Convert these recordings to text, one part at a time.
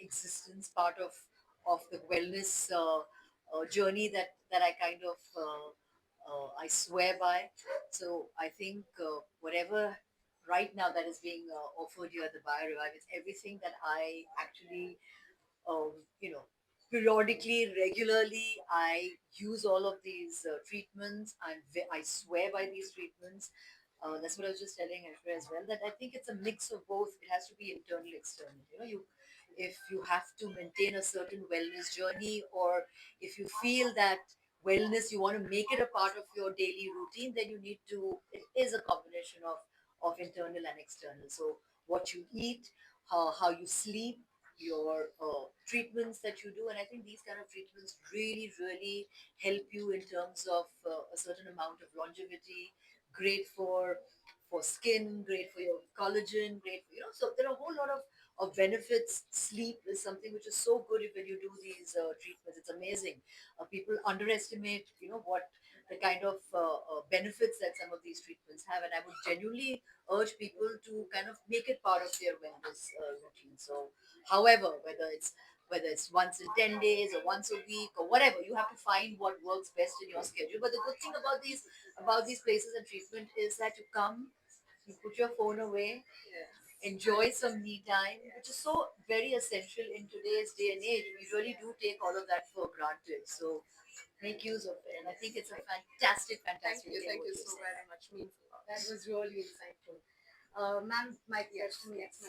existence, part of the wellness journey that I kind of I swear by. So I think whatever right now that is being offered here at the Bio Revive, it's everything that I actually um, you know, periodically, regularly, I use all of these treatments, and I swear by these treatments. That's what I was just telling Ashwin as well. That I think it's a mix of both. It has to be internal, external. You if you have to maintain a certain wellness journey, or if you feel that wellness, you want to make it a part of your daily routine, then you need to. It is a combination of internal and external. So what you eat, how you sleep, your treatments that you do, and I think these kind of treatments really help you in terms of a certain amount of longevity. Great for skin, great for your collagen, great for, so there are a whole lot of benefits. Sleep is something which is so good when you do these treatments. It's amazing. People underestimate what the kind of benefits that some of these treatments have, and I would genuinely urge people to kind of make it part of their wellness routine. So however, whether it's once in 10 days or once a week or whatever, you have to find what works best in your schedule. But the good thing about these places and treatment is that you come, you put your phone away, enjoy some me time, which is so very essential in today's day and age. We really do take all of that for granted. So make use of it. And I think it's a fantastic thing. Thank What you you're so saying. very much. Means a lot. That was really insightful. Ma'am, my question, next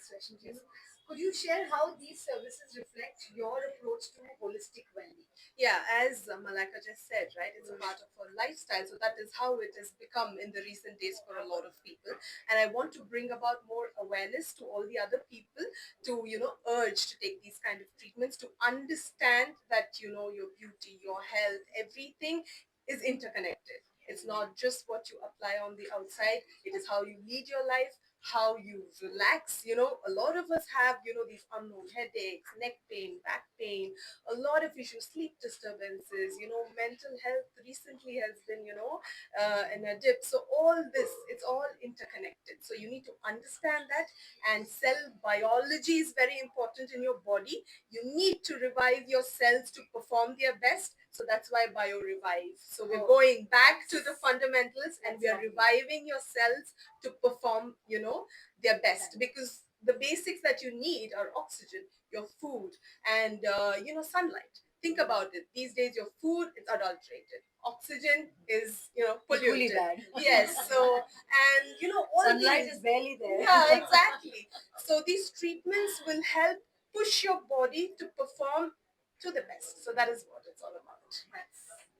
question to you. Could you share how these services reflect your approach to holistic well-being? Yeah, as Malaka just said, right, it's a part of our lifestyle. So that is how it has become in the recent days for a lot of people. And I want to bring about more awareness to all the other people to, urge to take these kind of treatments, to understand that, your beauty, your health, everything is interconnected. It's not just what you apply on the outside, it is how you lead your life, how you relax. A lot of us have, these unknown headaches, neck pain, back pain, a lot of issues, sleep disturbances, mental health recently has been, in a dip. So all this, it's all interconnected. So you need to understand that. And cell biology is very important in your body. You need to revive your cells to perform their best. So that's why bio revive. So we're going back to the fundamentals, and we are reviving your cells to perform, their best, because the basics that you need are oxygen, your food, and sunlight. Think about it. These days, your food is adulterated. Oxygen is, Equally polluted. bad. Yes. So, and all Sunlight these. is barely there. Yeah, exactly. So these treatments will help push your body to perform to the best. So that is what it's all about.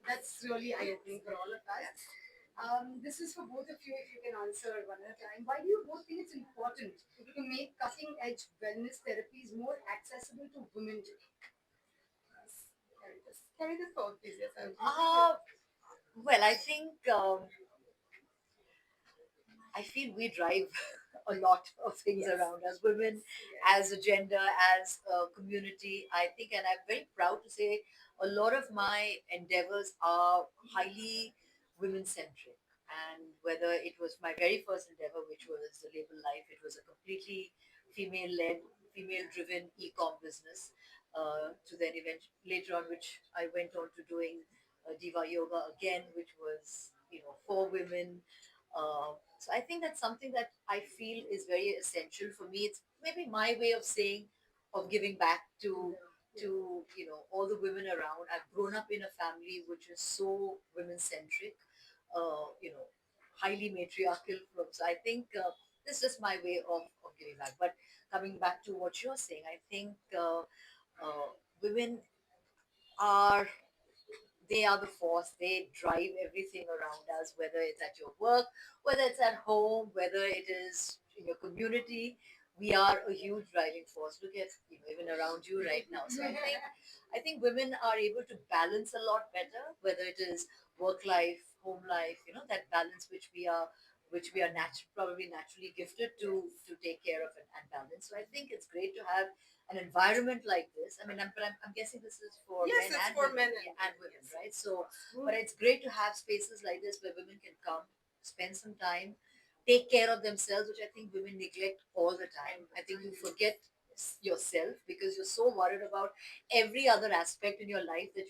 That's really eye-opening for all of us. This is for both of you. If you can answer one at a time, why do you both think it's important to make cutting-edge wellness therapies more accessible to women today? Carry the thought, please. Yes, Uh, well, I think I feel we drive a lot of things around us, women as a gender, as a community. I think, and I'm very proud to say, a lot of my endeavors are highly women centric. And whether it was my very first endeavor, which was the Label Life, it was a completely female led, female driven e-com business. To then later on, which I went on to doing Diva Yoga again, which was for women. So I think that's something that I feel is very essential for me. It's maybe my way of saying, of giving back to all the women around. I've grown up in a family which is so women centric, highly matriarchal. So I think this is just my way of giving back. But coming back to what you're saying, I think women are they are the force. They drive everything around us, whether it's at your work, whether it's at home, whether it is in your community. We are a huge driving force. Look at even around you right now. So I think women are able to balance a lot better, whether it is work life, home life. That balance which we are probably naturally gifted to take care of and balance. So I think it's great to have an environment like this. I mean, I'm guessing this is for yes, men it's and for women, men yeah, and and women. women, Yes. right? So, but it's great to have spaces like this where women can come, spend some time, take care of themselves, which I think women neglect all the time. I think you forget yourself because you're so worried about every other aspect in your life that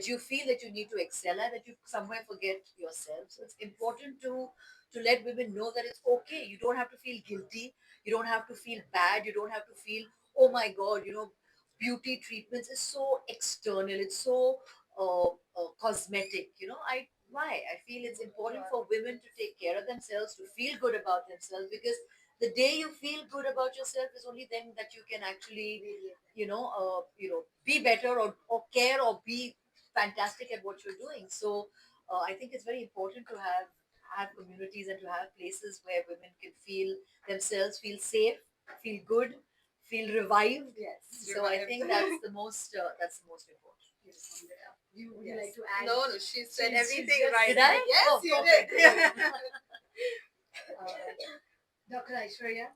you feel that you need to excel at, that you somewhere forget yourself. So it's important to let women know that it's okay. You don't have to feel guilty. You don't have to feel bad. You don't have to feel, oh my God, beauty treatments is so external. It's so cosmetic. Why I feel it's important for women to take care of themselves, to feel good about themselves, because the day you feel good about yourself is only then that you can actually, be better, or care, or be fantastic at what you're doing. So I think it's very important to have communities and to have places where women can feel themselves, feel safe, feel good, feel revived. Yes. So I think that's the most important. Yes. Would you Yes. like to add? No, no, she said She's everything just- right. Did I? Yes, Oh, you perfect. did. Uh, Dr. Aishwarya,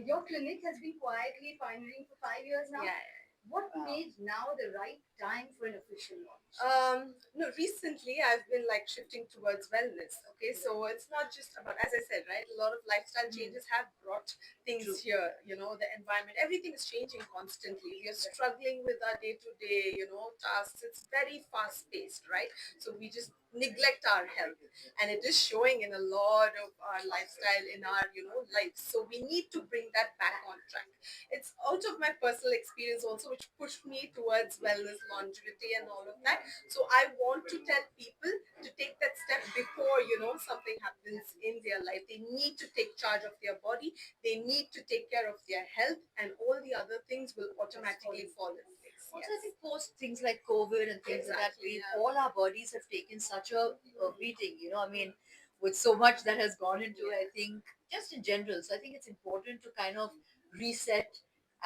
your clinic has been quietly pioneering for 5 years now. Yeah. What Wow. made now the right time for an official launch? No, recently I've been like shifting towards wellness. Okay, so it's not just about, as I said, right? A lot of lifestyle changes have brought things True. here. The environment, everything is changing constantly. We are struggling with our day-to-day, tasks. It's very fast-paced, right? So we just neglect our health, and it is showing in a lot of our lifestyle in our, life. So we need to bring that back on track. It's out of my personal experience also, which pushed me towards wellness, longevity, and all of that. So I want to tell people to take that step before something happens in their life. They need to take charge of their body. They need to take care of their health, and all the other things will automatically fall in place. Also, I think post things like COVID and things like that, Exactly, yeah. all our bodies have taken such a beating. I mean, with so much that has gone into it, I think just in general. So I think it's important to kind of reset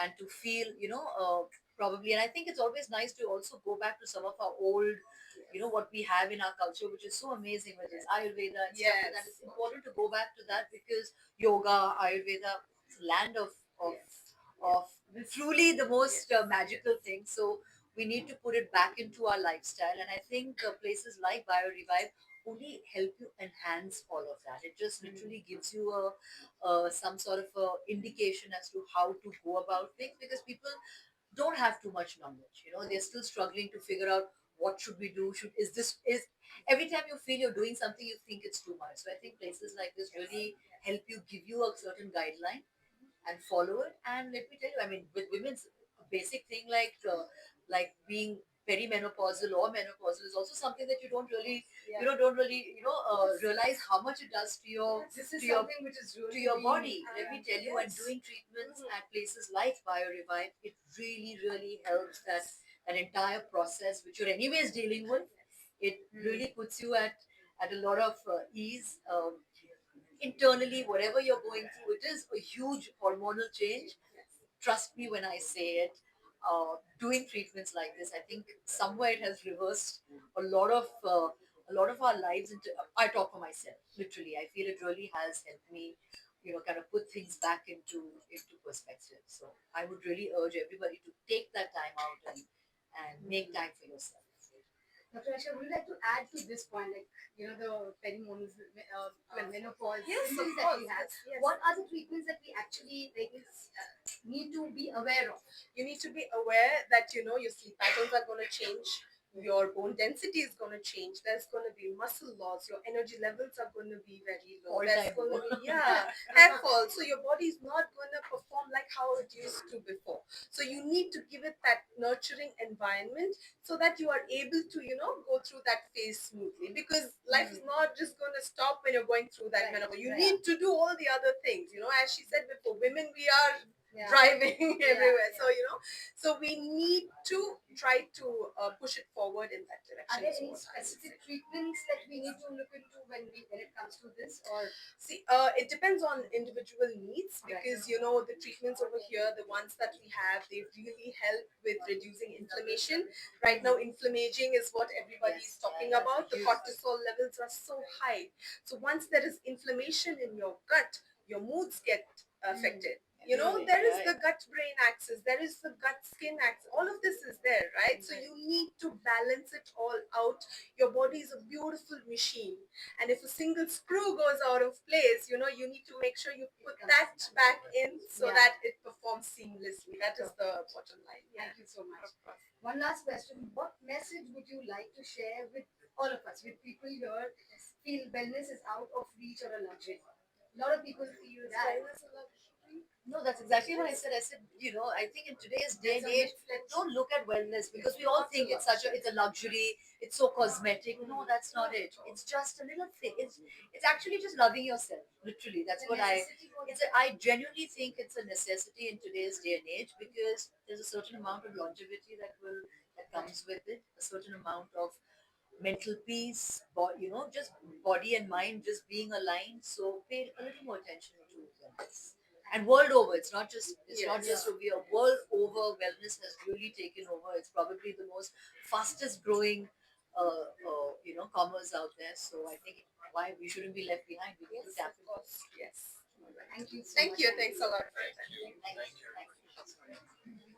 and to feel, probably. And I think it's always nice to also go back to some of our old, what we have in our culture, which is so amazing, which is Ayurveda and stuff like that. Yes. It's important to go back to that because yoga, Ayurveda, it's a land of Yes. of truly the most magical thing. So we need to put it back into our lifestyle, and I think places like BioRevive only help you enhance all of that. It just literally gives you some sort of a indication as to how to go about things, because people don't have too much knowledge. They're still struggling to figure out what should we do. Should is this is Every time you feel you're doing something, you think it's too much. So I think places like this really help you, give you a certain guideline and follow it. And let me tell you, I mean, with women's basic thing like being perimenopausal or menopausal is also something that you don't really realize how much it does to your This is to your something which is really to your being, body. Let me tell you, and Yes. doing treatments at places like BioRevive, it really, really helps that an entire process which you're anyways dealing with. It really puts you at a lot of ease. Internally, whatever you're going through, it is a huge hormonal change. Trust me when I say it. Doing treatments like this, I think somewhere it has reversed a lot of our lives. I talk for myself, literally. I feel it really has helped me, kind of put things back into perspective. So I would really urge everybody to take that time out and make time for yourself. Dr. Aisha, would you like to add to this point, like, the perimenopause, menopause Yes, of symptoms that course. we have? Yes. What are the treatments that we actually need to be aware of? You need to be aware that your sleep patterns are going to change, your bone density is going to change, there's going to be muscle loss, your energy levels are going to be very low, All there's time going to low. be hair fall, so your body is not going to perform like how it used to before. So you need to give it that nurturing environment so that you are able to go through that phase smoothly, because life is not just going to stop when you're going through that Right, menopause. You right. need to do all the other things, as she said before, women, we are Yeah. driving everywhere. Yeah. So we need to try to push it forward in that direction. Are there is any what I would specific say. treatments that we need to look into when it comes to this, or See, it depends on individual needs, because the treatments over here, the ones that we have, they really help with reducing inflammation. Right now, inflammaging is what everybody is Yes, talking yeah, about. The huge. cortisol levels are so high. So once there is inflammation in your gut, your moods get affected. You know, Right, there is right. the gut brain axis, there is the gut skin axis, all of this is there, right? So Right. you need to balance it all out. Your body is a beautiful machine, and if a single screw goes out of place, you know, you need to make sure you put that back in so Yeah. that it performs seamlessly. That is the bottom line. Yeah. Thank you so much. One last question. What message would you like to share with all of us, with people here feel wellness is out of reach or a luxury? A lot of people feel that. Wellness is a luxury. No, that's exactly what I said. I said, you know, I think in today's day There's and a age, myth that don't look at wellness because we all think it's a luxury, it's so cosmetic. No, that's not it. It's just a little thing. It's actually just loving yourself. Literally, that's it's a what I. necessity for It's a, I genuinely think it's a necessity in today's day and age because there's a certain amount of longevity that comes with it, a certain amount of mental peace, just body and mind just being aligned. So pay a little more attention to wellness. And world over, it's not just over here. World over, wellness has really taken over. It's probably the most fastest growing, commerce out there. So I think why we shouldn't be left behind. We need to Yes, tap of into course. Yes. Thank you so Thank much. you. Thanks a lot for it. it. Thank you. Thank you.